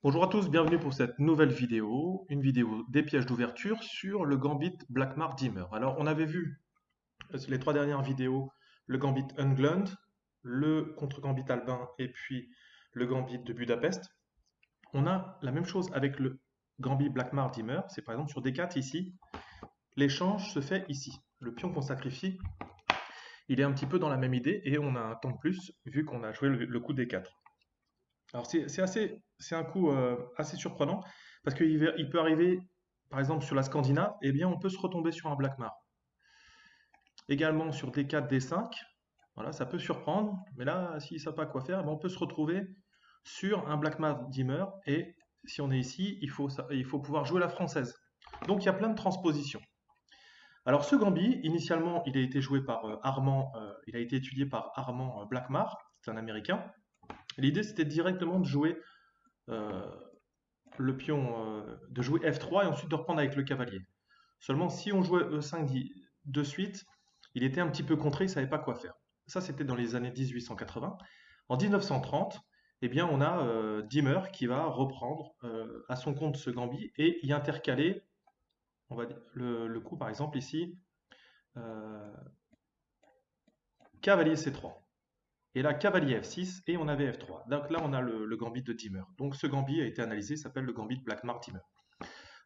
Bonjour à tous, bienvenue pour cette nouvelle vidéo, une vidéo des pièges d'ouverture sur le gambit Blackmar Dimmer. Alors on avait vu les trois dernières vidéos le gambit Englund, le contre-gambit albin et puis le gambit de Budapest. On a la même chose avec le gambit Blackmar Dimmer, c'est par exemple sur D4 ici, l'échange se fait ici. Le pion qu'on sacrifie, il est un petit peu dans la même idée et on a un temps de plus vu qu'on a joué le coup D4. Alors c'est un coup assez surprenant parce qu'il peut arriver, par exemple sur la Scandinave, eh bien on peut se retomber sur un Blackmar. Également sur D4, D5, voilà, ça peut surprendre, mais là, s'ils ne savent pas quoi faire, eh ben, on peut se retrouver sur un Blackmar Dimmer et si on est ici, il faut pouvoir jouer la française. Donc il y a plein de transpositions. Alors ce gambit, initialement, il a été joué par Armand, il a été étudié par Armand Blackmar, c'est un Américain. L'idée c'était directement de jouer euh, le pion, de jouer F3 et ensuite de reprendre avec le cavalier. Seulement, si on jouait E5 de suite, il était un petit peu contré, il ne savait pas quoi faire. Ça, c'était dans les années 1880. En 1930, eh bien, on a Dimmer qui va reprendre à son compte ce gambit et y intercaler on va dire, le coup, par exemple, ici, euh, cavalier C3. Et là, cavalier F6 et on avait F3. Donc là, on a le gambit de Dimmer. Donc ce gambit a été analysé, s'appelle le gambit Blackmar-Dimmer.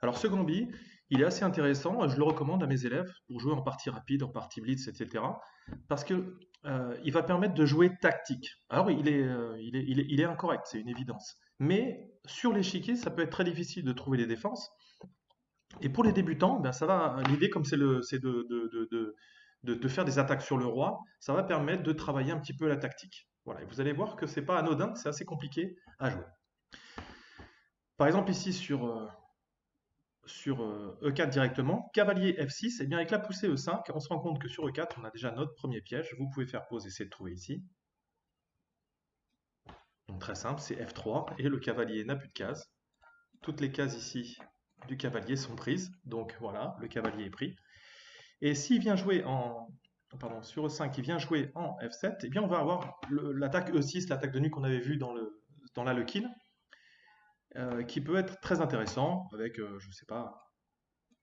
Alors ce gambit, il est assez intéressant, je le recommande à mes élèves pour jouer en partie rapide, en partie blitz, etc. Parce que il va permettre de jouer tactique. Alors il est incorrect, c'est une évidence. Mais sur l'échiquier, ça peut être très difficile de trouver les défenses. Et pour les débutants, ben ça va. L'idée, comme c'est de faire des attaques sur le roi, ça va permettre de travailler un petit peu la tactique. Voilà. Et vous allez voir que c'est pas anodin, c'est assez compliqué à jouer. Par exemple ici sur E4 directement, cavalier F6, et bien avec la poussée E5, on se rend compte que sur E4, on a déjà notre premier piège. Vous pouvez faire pause, essayer de trouver ici. Donc très simple, c'est F3 et le cavalier n'a plus de cases. Toutes les cases ici du cavalier sont prises, donc voilà, le cavalier est pris. Et s'il vient jouer sur E5, il vient jouer en F7, et bien on va avoir l'attaque E6, l'attaque de nuit qu'on avait vue dans la Lequin, qui peut être très intéressant avec, je sais pas,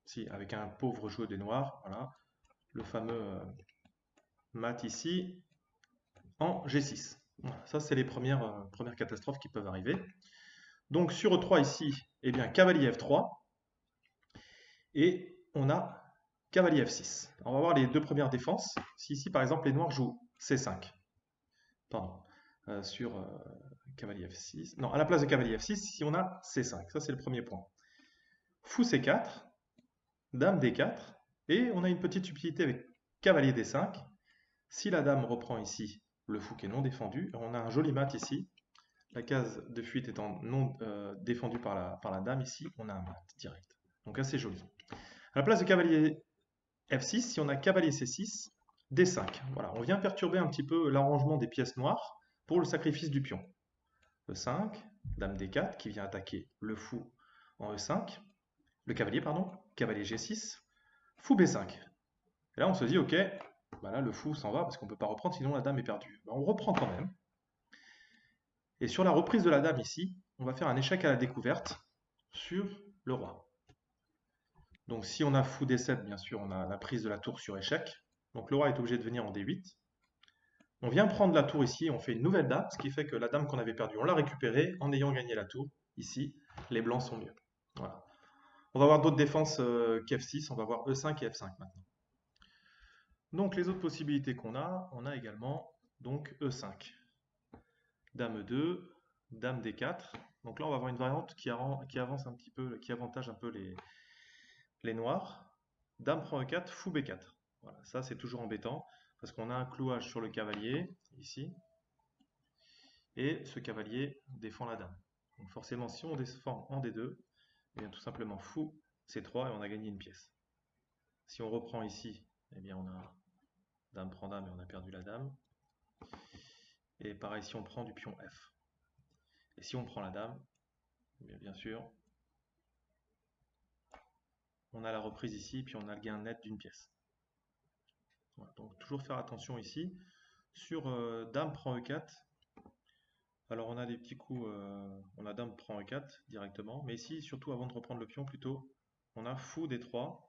si avec un pauvre joueur des noirs, voilà, le fameux mat ici en G6. Voilà, ça, c'est les premières catastrophes qui peuvent arriver. Donc sur E3 ici, eh bien, cavalier F3, et on a cavalier F6. On va voir les deux premières défenses. Si ici, par exemple, les noirs jouent C5, pardon, sur cavalier F6, non, à la place de cavalier F6, si on a C5, ça c'est le premier point. Fou C4, dame D4, et on a une petite subtilité avec cavalier D5. Si la dame reprend ici le fou qui est non défendu, on a un joli mat ici. La case de fuite étant non défendue par la dame, ici, on a un mat direct. Donc assez joli. À la place de cavalier F6, si on a cavalier C6, D5. Voilà, on vient perturber un petit peu l'arrangement des pièces noires pour le sacrifice du pion. E5, dame D4 qui vient attaquer le fou en E5, le cavalier, pardon, cavalier G6, fou B5. Et là, on se dit, ok, bah là, le fou s'en va parce qu'on ne peut pas reprendre, sinon la dame est perdue. Bah, on reprend quand même. Et sur la reprise de la dame ici, on va faire un échec à la découverte sur le roi. Donc si on a fou D7, bien sûr, on a la prise de la tour sur échec. Donc le roi est obligé de venir en D8. On vient prendre la tour ici, on fait une nouvelle dame, ce qui fait que la dame qu'on avait perdue, on l'a récupérée en ayant gagné la tour. Ici, les blancs sont mieux. Voilà. On va voir d'autres défenses qu'F6, on va voir E5 et F5 maintenant. Donc les autres possibilités qu'on a, on a également donc E5. Dame E2, Dame D4. Donc là, on va avoir une variante qui avance un petit peu, qui avantage un peu les noirs. Dame prend E4, fou B4. Voilà, ça c'est toujours embêtant parce qu'on a un clouage sur le cavalier ici et ce cavalier défend la dame. Donc forcément, si on défend en D2, eh bien tout simplement fou C3 et on a gagné une pièce. Si on reprend ici, eh bien on a dame prend dame et on a perdu la dame. Et pareil, si on prend du pion F. Et si on prend la dame, bien sûr, on a la reprise ici, puis on a le gain net d'une pièce. Voilà, donc toujours faire attention ici. Sur Dame prend E4, alors on a des petits coups, on a Dame prend E4 directement, mais ici, surtout avant de reprendre le pion, plutôt, on a Fou D3,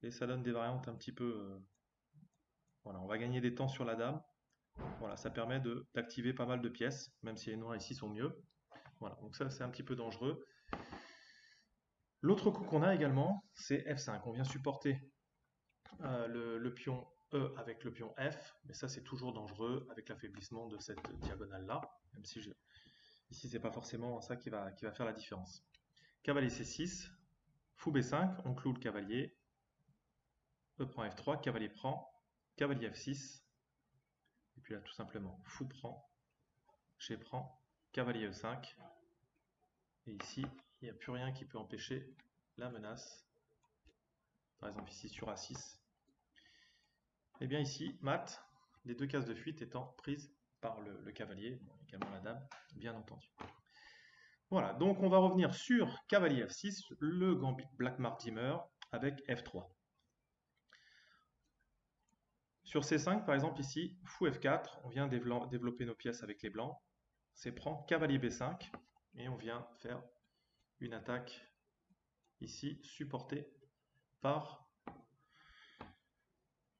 et ça donne des variantes un petit peu... voilà, on va gagner des temps sur la Dame. Voilà, ça permet d'activer pas mal de pièces, même si les noirs ici sont mieux. Voilà, donc ça c'est un petit peu dangereux. L'autre coup qu'on a également, c'est F5. On vient supporter le pion E avec le pion F, mais ça c'est toujours dangereux avec l'affaiblissement de cette diagonale-là, même si ici c'est pas forcément ça qui va faire la différence. Cavalier C6, Fou B5, on cloue le cavalier, E prend F3, cavalier prend, cavalier F6, et puis là tout simplement Fou prend, G prend, cavalier E5, et ici il n'y a plus rien qui peut empêcher la menace. Par exemple ici sur A6. Et bien ici, mat, les deux cases de fuite étant prises par le cavalier, également la dame, bien entendu. Voilà, donc on va revenir sur cavalier F6, le gambit Black Mortimer avec F3. Sur C5, par exemple, ici, fou F4, on vient développer nos pièces avec les blancs. C'est prend cavalier B5, et on vient faire une attaque ici, supportée par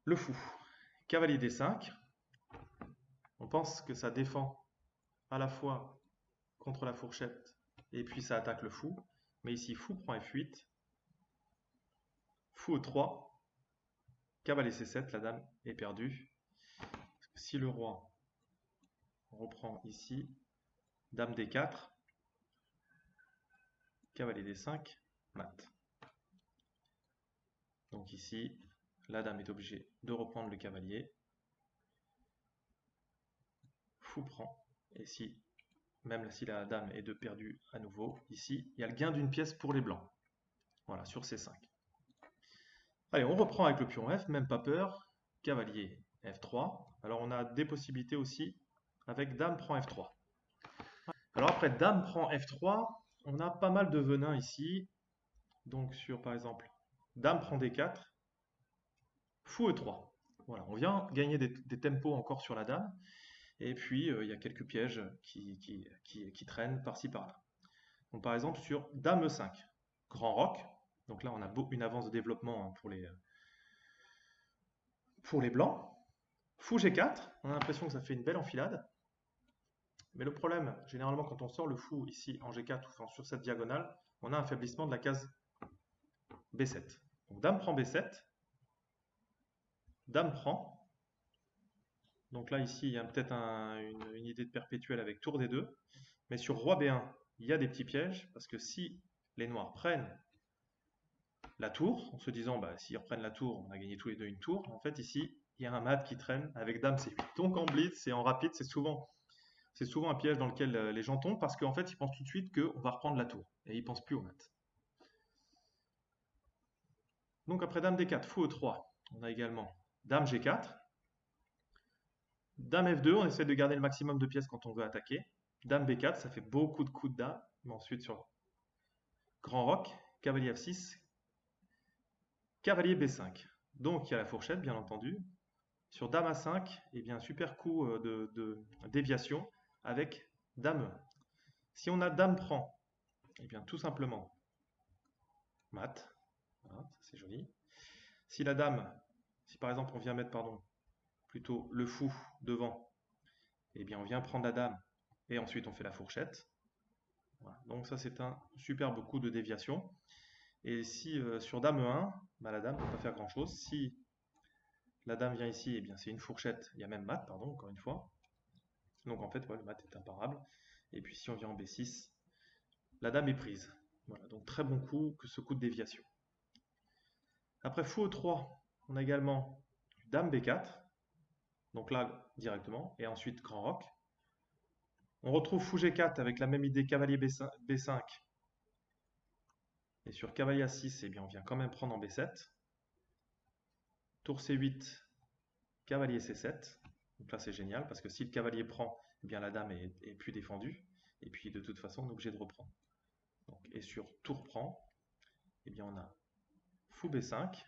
le fou. Cavalier D5, on pense que ça défend à la fois contre la fourchette et puis ça attaque le fou. Mais ici, fou prend F8, fou E3, cavalier C7, la dame est perdue. Si le roi reprend ici, dame D4, cavalier D5, mat. Donc ici, la dame est obligée de reprendre le cavalier. Fou prend. Et si, même si la dame est de perdue à nouveau, ici, il y a le gain d'une pièce pour les blancs. Voilà, sur C5. Allez, on reprend avec le pion F, même pas peur. Cavalier F3. Alors on a des possibilités aussi avec dame prend F3. Alors après dame prend F3, on a pas mal de venin ici. Donc sur par exemple dame prend D4, fou E3. Voilà, on vient gagner des tempos encore sur la dame. Et puis il y a quelques pièges qui traînent par-ci par-là. Donc par exemple sur dame E5, grand roc. Donc là on a une avance de développement pour les blancs. Fou G4, on a l'impression que ça fait une belle enfilade. Mais le problème, généralement, quand on sort le fou ici en G4 ou enfin, sur cette diagonale, on a un affaiblissement de la case B7. Donc dame prend B7, dame prend. Donc là, ici, il y a peut-être une idée de perpétuel avec tour D2. Mais sur roi B1, il y a des petits pièges, parce que si les noirs prennent la tour, en se disant, bah, s'ils reprennent la tour, on a gagné tous les deux une tour, en fait, ici, il y a un mat qui traîne avec dame C8. Donc en blitz et en rapide, c'est souvent un piège dans lequel les gens tombent parce qu'en fait, ils pensent tout de suite qu'on va reprendre la tour. Et ils ne pensent plus au mat. Donc après dame D4, fou E3, on a également dame G4. Dame F2, on essaie de garder le maximum de pièces quand on veut attaquer. Dame B4, ça fait beaucoup de coups de dame. Mais ensuite sur grand roc, cavalier F6, cavalier B5. Donc il y a la fourchette, bien entendu. Sur dame A5, eh bien, super coup de déviation avec dame E. Si on a dame prend, eh bien tout simplement mat. Voilà, ça c'est joli. Si la dame, si par exemple on vient mettre plutôt le fou devant, eh bien on vient prendre la dame et ensuite on fait la fourchette. Voilà. Donc ça c'est un superbe coup de déviation. Et si sur dame E1, bah, la dame ne peut pas faire grand chose. Si la dame vient ici, eh bien c'est une fourchette, il y a même mat, pardon, encore une fois. Donc en fait, ouais, le mat est imparable. Et puis si on vient en B6, la dame est prise. Voilà, donc très bon coup que ce coup de déviation. Après fou E3, on a également dame B4. Donc là, directement. Et ensuite, grand roc. On retrouve fou G4 avec la même idée, cavalier B5. Et sur cavalier A6, eh bien, on vient quand même prendre en B7. Tour C8, cavalier C7. Donc là, c'est génial, parce que si le cavalier prend, eh bien, la dame est plus défendue. Et puis, de toute façon, on est obligé de reprendre. Donc, et sur tour prend, eh bien, on a fou B5.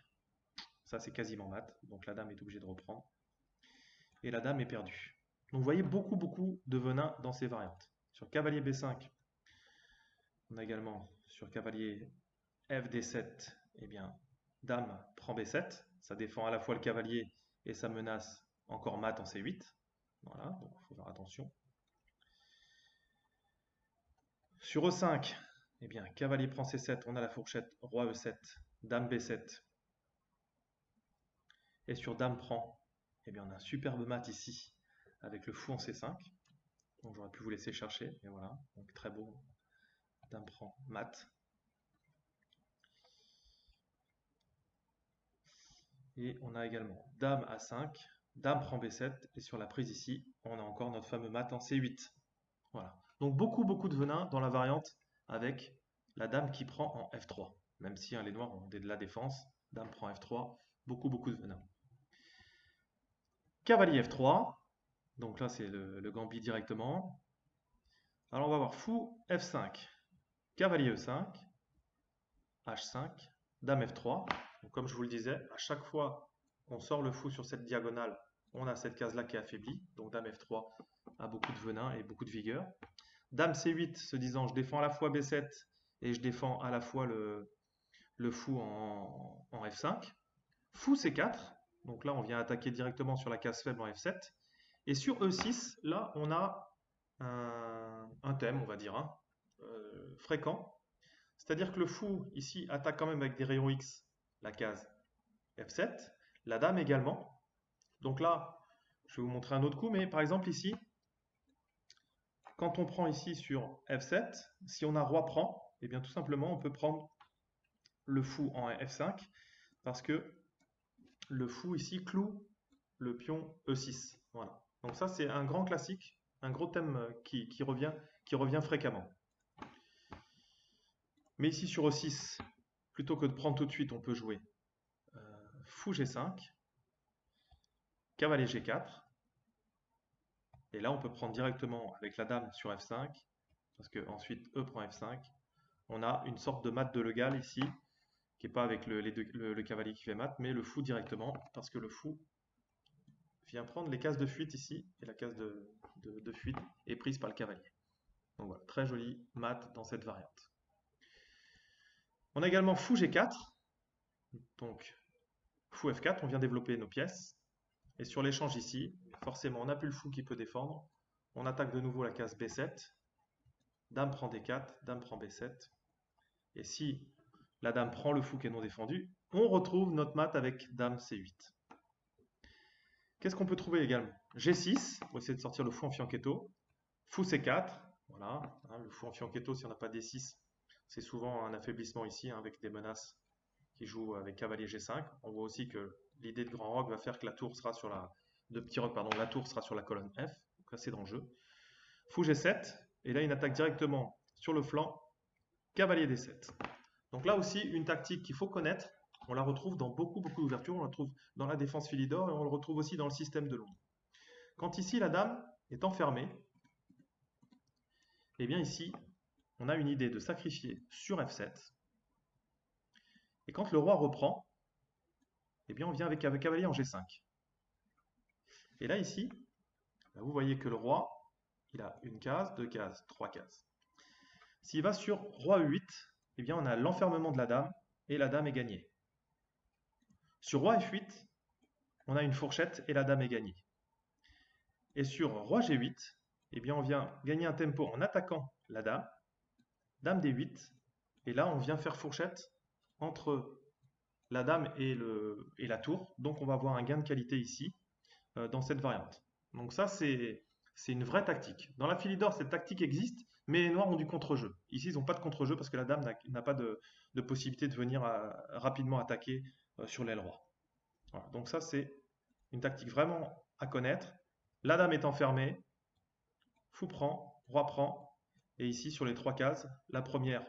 Ça, c'est quasiment mat. Donc la dame est obligée de reprendre. Et la dame est perdue. Donc vous voyez beaucoup de venin dans ces variantes. Sur cavalier B5, on a également sur cavalier FD7, eh bien, dame prend B7. Ça défend à la fois le cavalier et ça menace encore mat en C8. Voilà, donc il faut faire attention. Sur E5, eh bien, cavalier prend C7, on a la fourchette, roi E7, dame B7. Et sur dame prend, eh bien, on a un superbe mat ici, avec le fou en C5. Donc j'aurais pu vous laisser chercher, mais voilà, donc très beau. Dame prend mat. Et on a également dame A5, dame prend B7, et sur la prise ici, on a encore notre fameux mat en C8. Voilà. Donc beaucoup de venin dans la variante avec la dame qui prend en F3. Même si les noirs ont de la défense, dame prend F3, beaucoup de venin. Cavalier F3, donc là c'est le gambit directement. Alors on va voir fou F5, cavalier E5, H5, dame F3. Donc comme je vous le disais, à chaque fois qu'on sort le fou sur cette diagonale, on a cette case-là qui est affaiblie. Donc dame F3 a beaucoup de venin et beaucoup de vigueur. Dame C8 se disant je défends à la fois B7 et je défends à la fois le fou en F5. Fou C4, donc là on vient attaquer directement sur la case faible en F7. Et sur E6, là on a un thème, on va dire, hein, fréquent. C'est-à-dire que le fou ici attaque quand même avec des rayons X la case F7, la dame également. Donc là, je vais vous montrer un autre coup, mais par exemple ici, quand on prend ici sur F7, si on a roi prend, et bien tout simplement on peut prendre le fou en F5 parce que le fou ici cloue le pion E6. Voilà. Donc ça c'est un grand classique, un gros thème qui revient fréquemment. Mais ici sur E6, plutôt que de prendre tout de suite, on peut jouer fou G5, cavalier G4. Et là on peut prendre directement avec la dame sur F5, parce que ensuite E prend F5. On a une sorte de mat de Legal ici, qui n'est pas avec le cavalier qui fait mat, mais le fou directement, parce que le fou vient prendre les cases de fuite ici, et la case de fuite est prise par le cavalier. Donc voilà, très joli mat dans cette variante. On a également fou G4, donc fou F4, on vient développer nos pièces, et sur l'échange ici, forcément on n'a plus le fou qui peut défendre, on attaque de nouveau la case B7, dame prend D4, dame prend B7, et si la dame prend le fou qui est non défendu, on retrouve notre mat avec dame C8. Qu'est-ce qu'on peut trouver également? G6, pour essayer de sortir le fou en fianchetto. Fou C4, voilà, hein, le fou en fianchetto, si on n'a pas D6, c'est souvent un affaiblissement ici, hein, avec des menaces qui jouent avec cavalier G5. On voit aussi que l'idée de grand roc va faire que la tour sera sur de petit roc, pardon, la tour sera sur la colonne F, donc là c'est dans le jeu. Fou G7, et là il attaque directement sur le flanc, cavalier D7. Donc là aussi, une tactique qu'il faut connaître, on la retrouve dans beaucoup d'ouvertures, on la trouve dans la défense Philidor et on le retrouve aussi dans le système de Londres. Quand ici la dame est enfermée, et bien ici, on a une idée de sacrifier sur F7. Et quand le roi reprend, et bien on vient avec cavalier en G5. Et là ici, vous voyez que le roi, il a une case, deux cases, trois cases. S'il va sur roi E8, eh bien on a l'enfermement de la dame et la dame est gagnée. Sur roi F8, on a une fourchette et la dame est gagnée. Et sur roi G8, eh bien on vient gagner un tempo en attaquant la dame, dame D8, et là on vient faire fourchette entre la dame et la tour, donc on va avoir un gain de qualité ici, dans cette variante. Donc ça c'est une vraie tactique. Dans la Philidor, cette tactique existe, mais les noirs ont du contre-jeu. Ici, ils n'ont pas de contre-jeu parce que la dame n'a pas de possibilité de venir rapidement attaquer sur l'aile roi. Voilà. Donc ça, c'est une tactique vraiment à connaître. La dame est enfermée, fou prend, roi prend, et ici sur les trois cases, la première,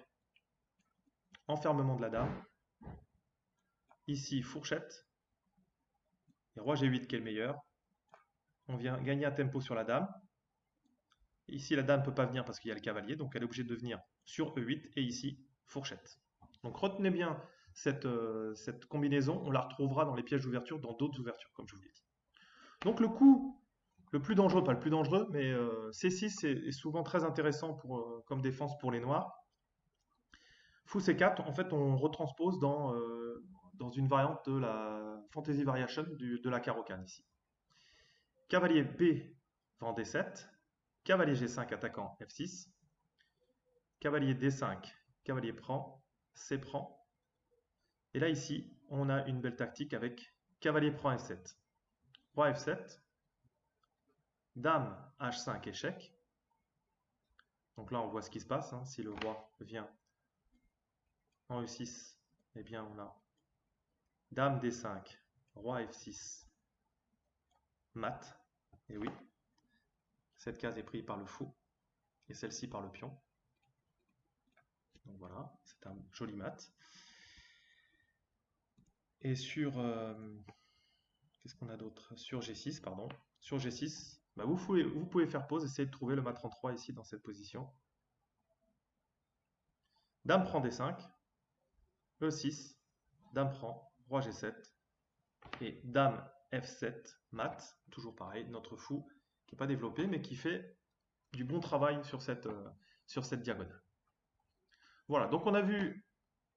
enfermement de la dame, ici fourchette, et roi G8 qui est le meilleur, on vient gagner un tempo sur la dame. Ici, la dame ne peut pas venir parce qu'il y a le cavalier, donc elle est obligée de venir sur E8 et ici, fourchette. Donc retenez bien cette combinaison, on la retrouvera dans les pièges d'ouverture, dans d'autres ouvertures, comme je vous l'ai dit. Donc le coup le plus dangereux, pas le plus dangereux, mais C6 est souvent très intéressant comme défense pour les noirs. Fou C4, en fait, on retranspose dans une variante de la Fantasy Variation de la Caro-Can ici. Cavalier B vend D7, cavalier G5 attaquant F6, cavalier D5, cavalier prend, C prend. Et là ici, on a une belle tactique avec cavalier prend F7, roi F7, dame H5 échec. Donc là, on voit ce qui se passe. Hein. Si le roi vient en E6, eh bien on a dame D5, roi F6, mat. Et oui, cette case est prise par le fou et celle-ci par le pion. Donc voilà, c'est un joli mat. Et sur qu'est-ce qu'on a d'autre? Sur G6, pardon. Sur G6, bah vous pouvez faire pause, essayer de trouver le mat 33 ici dans cette position. Dame prend D5, E6, dame prend, roi G7 et dame F7 mat, toujours pareil, notre fou qui n'est pas développé mais qui fait du bon travail sur cette diagonale. Voilà, donc on a vu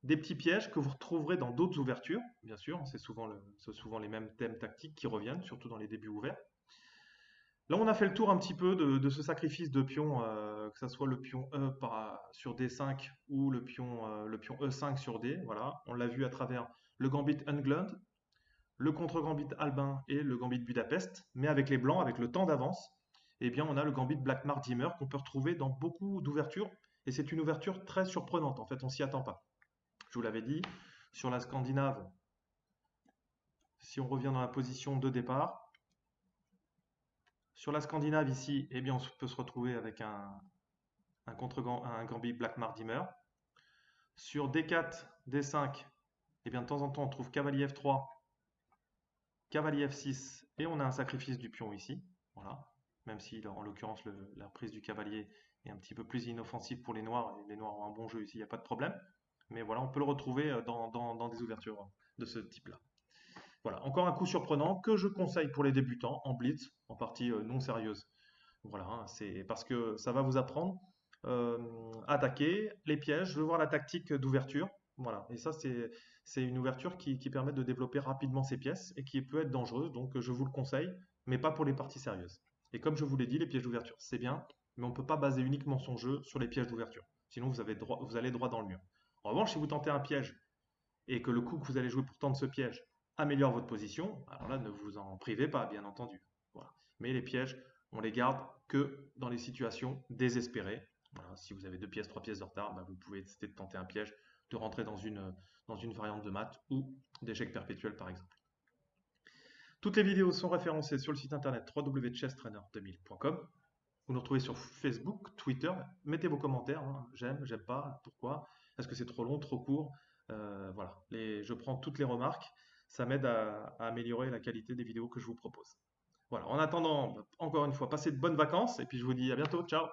des petits pièges que vous retrouverez dans d'autres ouvertures, bien sûr, c'est souvent les mêmes thèmes tactiques qui reviennent, surtout dans les débuts ouverts. Là, on a fait le tour un petit peu de ce sacrifice de pion, que ce soit le pion E sur D5 ou le pion E5 sur D. Voilà, on l'a vu à travers le gambit Englund, le contre-gambit Albin et le gambit Budapest, mais avec les blancs, avec le temps d'avance, eh bien, on a le gambit Blackmar-Dimmer qu'on peut retrouver dans beaucoup d'ouvertures, et c'est une ouverture très surprenante, en fait, on s'y attend pas. Je vous l'avais dit, sur la Scandinave, si on revient dans la position de départ, sur la Scandinave ici, eh bien, on peut se retrouver avec un gambit Blackmar-Dimmer. Sur D4, D5, eh bien, de temps en temps, on trouve cavalier F3, cavalier F6, et on a un sacrifice du pion ici. Voilà. Même si, en l'occurrence, la prise du cavalier est un petit peu plus inoffensive pour les noirs, et les noirs ont un bon jeu ici, il n'y a pas de problème. Mais voilà, on peut le retrouver dans des ouvertures de ce type-là. Voilà, encore un coup surprenant que je conseille pour les débutants en blitz, en partie non sérieuse. Voilà, hein, c'est parce que ça va vous apprendre à attaquer les pièges, de voir la tactique d'ouverture. Voilà, et ça c'est une ouverture qui permet de développer rapidement ses pièces et qui peut être dangereuse, donc je vous le conseille, mais pas pour les parties sérieuses. Et comme je vous l'ai dit, les pièges d'ouverture, c'est bien, mais on ne peut pas baser uniquement son jeu sur les pièges d'ouverture. Sinon, vous allez droit dans le mur. En revanche, si vous tentez un piège et que le coup que vous allez jouer pour tenter ce piège améliore votre position, alors là, ne vous en privez pas, bien entendu. Voilà. Mais les pièges, on les garde que dans les situations désespérées. Voilà. Si vous avez 2 pièces, 3 pièces de retard, bah, vous pouvez tester de tenter un piège, de rentrer dans une variante de maths ou d'échec perpétuel, par exemple. Toutes les vidéos sont référencées sur le site internet www.chesstrainer2000.com. Vous nous retrouvez sur Facebook, Twitter. Mettez vos commentaires. Hein. J'aime, j'aime pas, pourquoi? Est-ce que c'est trop long, trop court? Voilà. Je prends toutes les remarques. Ça m'aide à améliorer la qualité des vidéos que je vous propose. Voilà. En attendant, encore une fois, passez de bonnes vacances et puis je vous dis à bientôt. Ciao!